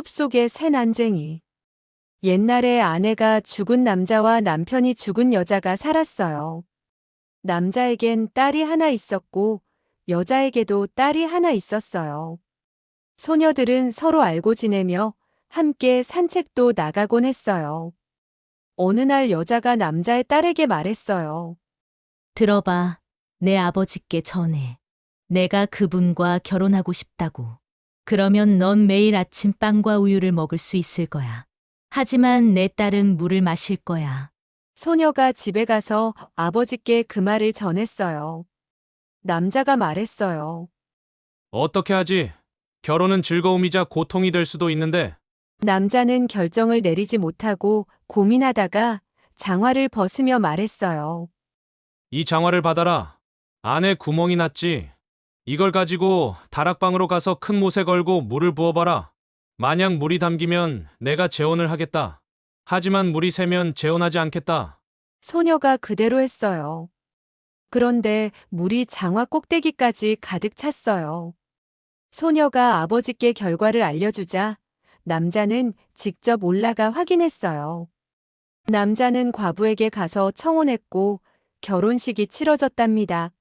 숲속의 새 난쟁이. 옛날에 아내가 죽은 남자와 남편이 죽은 여자가 살았어요. 남자에겐 딸이 하나 있었고 여자에게도 딸이 하나 있었어요. 소녀들은 서로 알고 지내며 함께 산책도 나가곤 했어요. 어느 날 여자가 남자의 딸에게 말했어요. 들어봐, 내 아버지께 전해. 내가 그분과 결혼하고 싶다고. 그러면 넌 매일 아침 빵과 우유를 먹을 수 있을 거야. 하지만 내 딸은 물을 마실 거야. 소녀가 집에 가서 아버지께 그 말을 전했어요. 남자가 말했어요. 어떻게 하지? 결혼은 즐거움이자 고통이 될 수도 있는데, 남자는 결정을 내리지 못하고 고민하다가 장화를 벗으며 말했어요. 이 장화를 받아라. 안에 구멍이 났지. 이걸 가지고 다락방으로 가서 큰 못에 걸고 물을 부어봐라. 만약 물이 담기면 내가 재혼을 하겠다. 하지만 물이 새면 재혼하지 않겠다. 소녀가 그대로 했어요. 그런데 물이 장화 꼭대기까지 가득 찼어요. 소녀가 아버지께 결과를 알려주자 남자는 직접 올라가 확인했어요. 남자는 과부에게 가서 청혼했고 결혼식이 치러졌답니다.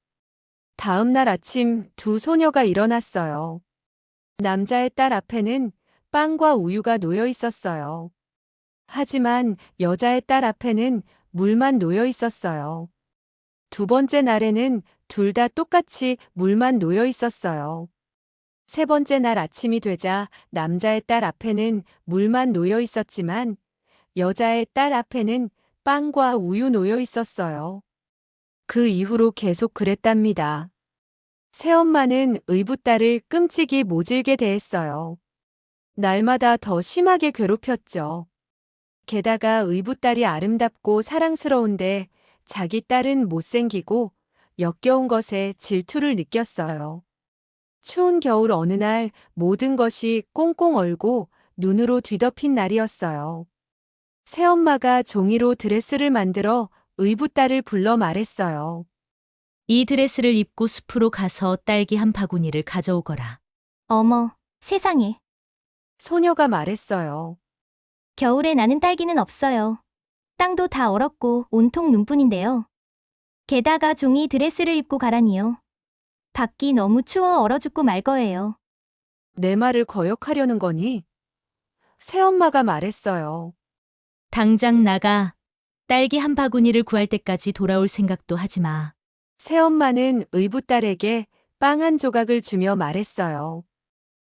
다음 날 아침 두 소녀가 일어났어요. 남자의 딸 앞에는 빵과 우유가 놓여 있었어요. 하지만 여자의 딸 앞에는 물만 놓여 있었어요. 두 번째 날에는 둘 다 똑같이 물만 놓여 있었어요. 세 번째 날 아침이 되자 남자의 딸 앞에는 물만 놓여 있었지만 여자의 딸 앞에는 빵과 우유 놓여 있었어요. 그 이후로 계속 그랬답니다. 새엄마는 의붓딸을 끔찍이 모질게 대했어요. 날마다 더 심하게 괴롭혔죠. 게다가 의붓딸이 아름답고 사랑스러운데 자기 딸은 못생기고 역겨운 것에 질투를 느꼈어요. 추운 겨울 어느 날 모든 것이 꽁꽁 얼고 눈으로 뒤덮인 날이었어요. 새엄마가 종이로 드레스를 만들어 의붓딸을 불러 말했어요. 이 드레스를 입고 숲으로 가서 딸기 한 바구니를 가져오거라. 어머, 세상에. 소녀가 말했어요. 겨울에 나는 딸기는 없어요. 땅도 다 얼었고 온통 눈뿐인데요. 게다가 종이 드레스를 입고 가라니요. 밖이 너무 추워 얼어 죽고 말 거예요. 내 말을 거역하려는 거니? 새엄마가 말했어요. 당장 나가. 딸기 한 바구니를 구할 때까지 돌아올 생각도 하지 마. 새엄마는 의붓딸에게 빵 한 조각을 주며 말했어요.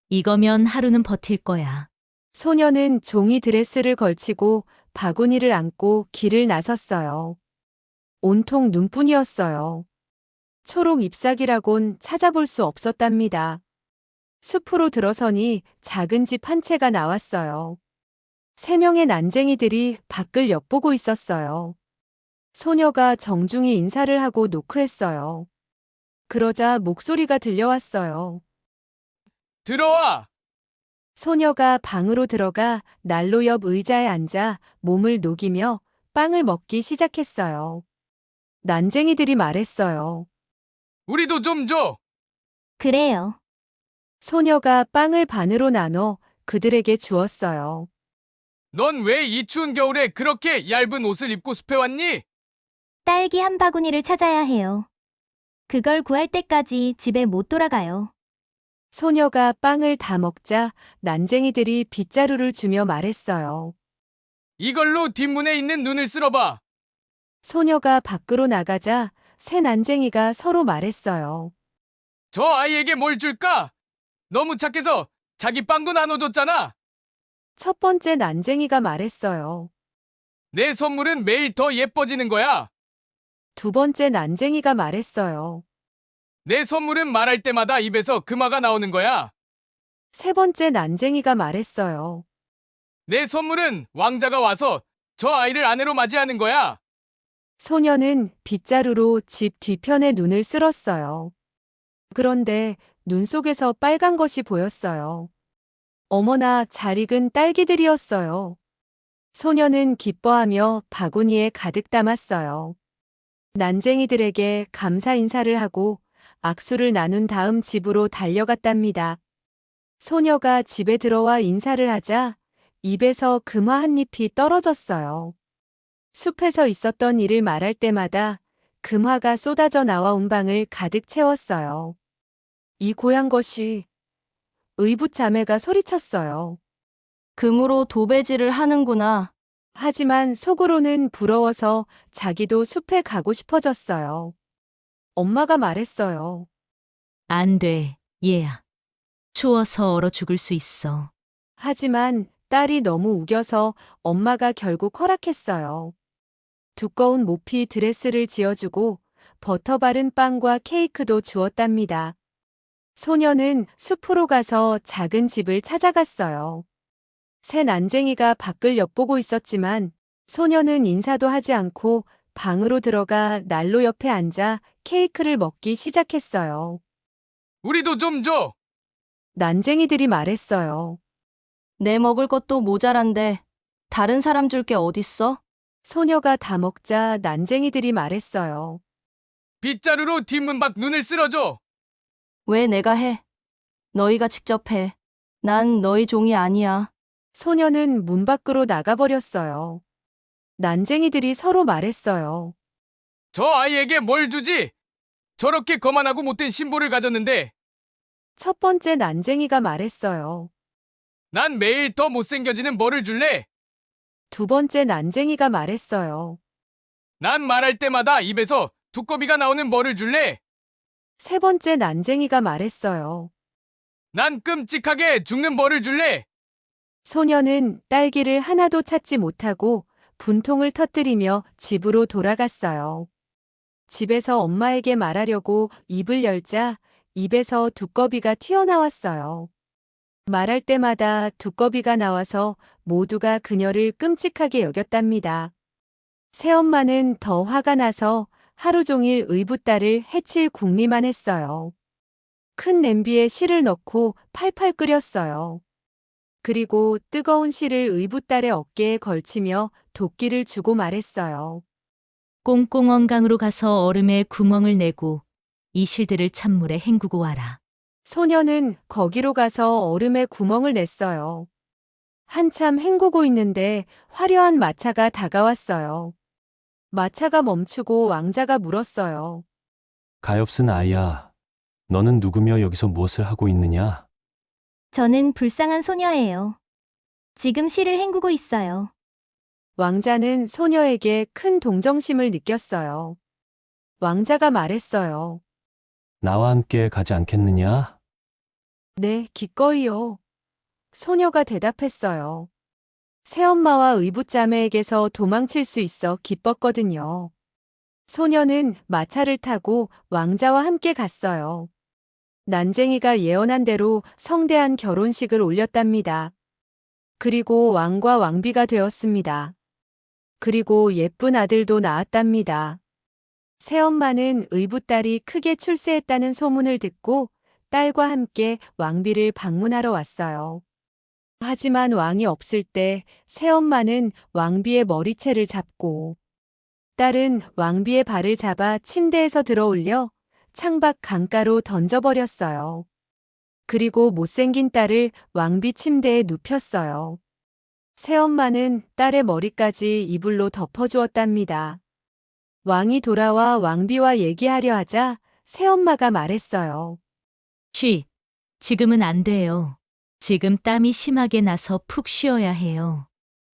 이거면 하루는 버틸 거야. 소녀는 종이 드레스를 걸치고 바구니를 안고 길을 나섰어요. 온통 눈뿐이었어요. 초록 잎사귀라곤 찾아볼 수 없었답니다. 숲으로 들어서니 작은 집 한 채가 나왔어요. 3명의 난쟁이들이 밖을 엿보고 있었어요. 소녀가 정중히 인사를 하고 노크했어요. 그러자 목소리가 들려왔어요. 들어와! 소녀가 방으로 들어가 난로 옆 의자에 앉아 몸을 녹이며 빵을 먹기 시작했어요. 난쟁이들이 말했어요. 우리도 좀 줘! 그래요. 소녀가 빵을 반으로 나눠 그들에게 주었어요. 넌 왜 이 추운 겨울에 그렇게 얇은 옷을 입고 숲에 왔니? 딸기 한 바구니를 찾아야 해요. 그걸 구할 때까지 집에 못 돌아가요. 소녀가 빵을 다 먹자 난쟁이들이 빗자루를 주며 말했어요. 이걸로 뒷문에 있는 눈을 쓸어봐! 소녀가 밖으로 나가자 새 난쟁이가 서로 말했어요. 저 아이에게 뭘 줄까? 너무 착해서 자기 빵도 나눠줬잖아! 첫 번째 난쟁이가 말했어요. 내 선물은 매일 더 예뻐지는 거야! 두 번째 난쟁이가 말했어요. 내 선물은 말할 때마다 입에서 금화가 나오는 거야! 세 번째 난쟁이가 말했어요. 내 선물은 왕자가 와서 저 아이를 아내로 맞이하는 거야! 소녀는 빗자루로 집 뒤편에 눈을 쓸었어요. 그런데 눈 속에서 빨간 것이 보였어요. 어머나 잘 익은 딸기들이었어요. 소녀는 기뻐하며 바구니에 가득 담았어요. 난쟁이들에게 감사 인사를 하고 악수를 나눈 다음 집으로 달려갔답니다. 소녀가 집에 들어와 인사를 하자 입에서 금화 한 잎이 떨어졌어요. 숲에서 있었던 일을 말할 때마다 금화가 쏟아져 나와 온 방을 가득 채웠어요. 이 고향 것이 의붓자매가 소리쳤어요. 금으로 도배질을 하는구나. 하지만 속으로는 부러워서 자기도 숲에 가고 싶어졌어요. 엄마가 말했어요. 안 돼, 얘야. 추워서 얼어 죽을 수 있어. 하지만 딸이 너무 우겨서 엄마가 결국 허락했어요. 두꺼운 모피 드레스를 지어주고 버터 바른 빵과 케이크도 주었답니다. 소녀는 숲으로 가서 작은 집을 찾아갔어요. 새 난쟁이가 밖을 엿보고 있었지만 소녀는 인사도 하지 않고 방으로 들어가 난로 옆에 앉아 케이크를 먹기 시작했어요. 우리도 좀 줘. 난쟁이들이 말했어요. 내 먹을 것도 모자란데 다른 사람 줄 게 어딨어? 소녀가 다 먹자 난쟁이들이 말했어요. 빗자루로 뒷문 밖 눈을 쓸어줘. 왜 내가 해? 너희가 직접 해. 난 너희 종이 아니야. 소녀는 문 밖으로 나가버렸어요. 난쟁이들이 서로 말했어요. 저 아이에게 뭘 주지? 저렇게 거만하고 못된 신부를 가졌는데 첫 번째 난쟁이가 말했어요. 난 매일 더 못생겨지는 뭐를 줄래? 두 번째 난쟁이가 말했어요. 난 말할 때마다 입에서 두꺼비가 나오는 뭐를 줄래? 세 번째 난쟁이가 말했어요. 난 끔찍하게 죽는 뭐를 줄래? 소녀는 딸기를 하나도 찾지 못하고 분통을 터뜨리며 집으로 돌아갔어요. 집에서 엄마에게 말하려고 입을 열자 입에서 두꺼비가 튀어나왔어요. 말할 때마다 두꺼비가 나와서 모두가 그녀를 끔찍하게 여겼답니다. 새엄마는 더 화가 나서 하루 종일 의붓딸을 해칠 궁리만 했어요. 큰 냄비에 실을 넣고 팔팔 끓였어요. 그리고 뜨거운 실을 의붓딸의 어깨에 걸치며 도끼를 주고 말했어요. 꽁꽁언강으로 가서 얼음에 구멍을 내고 이 실들을 찬물에 헹구고 와라. 소녀는 거기로 가서 얼음에 구멍을 냈어요. 한참 헹구고 있는데 화려한 마차가 다가왔어요. 마차가 멈추고 왕자가 물었어요. 가엾은 아이야, 너는 누구며 여기서 무엇을 하고 있느냐? 저는 불쌍한 소녀예요. 지금 실을 헹구고 있어요. 왕자는 소녀에게 큰 동정심을 느꼈어요. 왕자가 말했어요. 나와 함께 가지 않겠느냐? 네, 기꺼이요. 소녀가 대답했어요. 새엄마와 의붓자매에게서 도망칠 수 있어 기뻤거든요. 소녀는 마차를 타고 왕자와 함께 갔어요. 난쟁이가 예언한 대로 성대한 결혼식을 올렸답니다. 그리고 왕과 왕비가 되었습니다. 그리고 예쁜 아들도 낳았답니다. 새엄마는 의붓딸이 크게 출세했다는 소문을 듣고 딸과 함께 왕비를 방문하러 왔어요. 하지만 왕이 없을 때 새엄마는 왕비의 머리채를 잡고 딸은 왕비의 발을 잡아 침대에서 들어올려 창밖 강가로 던져버렸어요. 그리고 못생긴 딸을 왕비 침대에 눕혔어요. 새엄마는 딸의 머리까지 이불로 덮어주었답니다. 왕이 돌아와 왕비와 얘기하려 하자 새엄마가 말했어요. 쉬. 지금은 안 돼요. 지금 땀이 심하게 나서 푹 쉬어야 해요.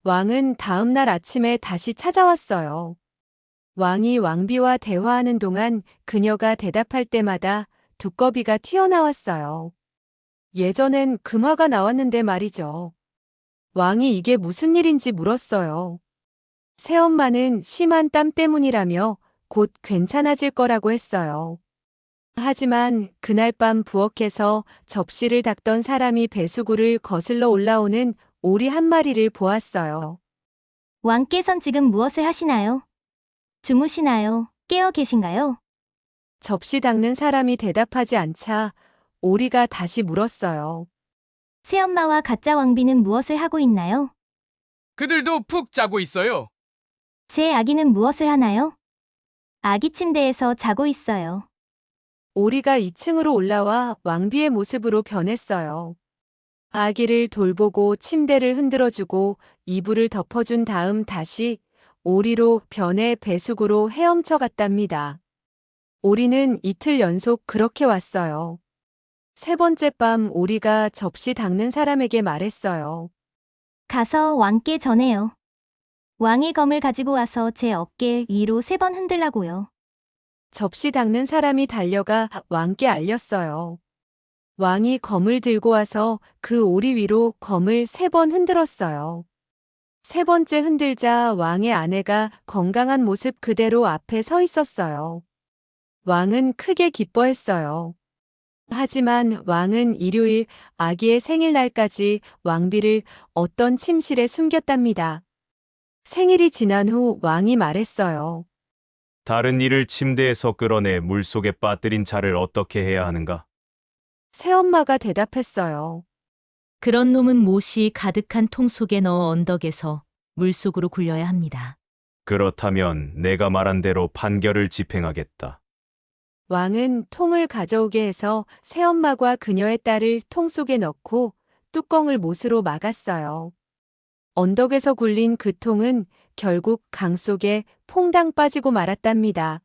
왕은 다음 날 아침에 다시 찾아왔어요. 왕이 왕비와 대화하는 동안 그녀가 대답할 때마다 두꺼비가 튀어나왔어요. 예전엔 금화가 나왔는데 말이죠. 왕이 이게 무슨 일인지 물었어요. 새엄마는 심한 땀 때문이라며 곧 괜찮아질 거라고 했어요. 하지만 그날 밤 부엌에서 접시를 닦던 사람이 배수구를 거슬러 올라오는 오리 한 마리를 보았어요. 왕께선 지금 무엇을 하시나요? 주무시나요? 깨어 계신가요? 접시 닦는 사람이 대답하지 않자 오리가 다시 물었어요. 새엄마와 가짜 왕비는 무엇을 하고 있나요? 그들도 푹 자고 있어요. 제 아기는 무엇을 하나요? 아기 침대에서 자고 있어요. 오리가 2층으로 올라와 왕비의 모습으로 변했어요. 아기를 돌보고 침대를 흔들어주고 이불을 덮어준 다음 다시 오리로 변해 배숙으로 헤엄쳐 갔답니다. 오리는 이틀 연속 그렇게 왔어요. 세 번째 밤 오리가 접시 닦는 사람에게 말했어요. 가서 왕께 전해요. 왕의 검을 가지고 와서 제 어깨 위로 3번 흔들라고요. 접시 닦는 사람이 달려가 왕께 알렸어요. 왕이 검을 들고 와서 그 오리 위로 검을 3번 흔들었어요. 세 번째 흔들자 왕의 아내가 건강한 모습 그대로 앞에 서 있었어요. 왕은 크게 기뻐했어요. 하지만 왕은 일요일 아기의 생일날까지 왕비를 어떤 침실에 숨겼답니다. 생일이 지난 후 왕이 말했어요. 다른 이를 침대에서 끌어내 물속에 빠뜨린 자를 어떻게 해야 하는가? 새엄마가 대답했어요. 그런 놈은 못이 가득한 통 속에 넣어 언덕에서 물속으로 굴려야 합니다. 그렇다면 내가 말한 대로 판결을 집행하겠다. 왕은 통을 가져오게 해서 새엄마와 그녀의 딸을 통 속에 넣고 뚜껑을 못으로 막았어요. 언덕에서 굴린 그 통은 결국 강 속에 퐁당 빠지고 말았답니다.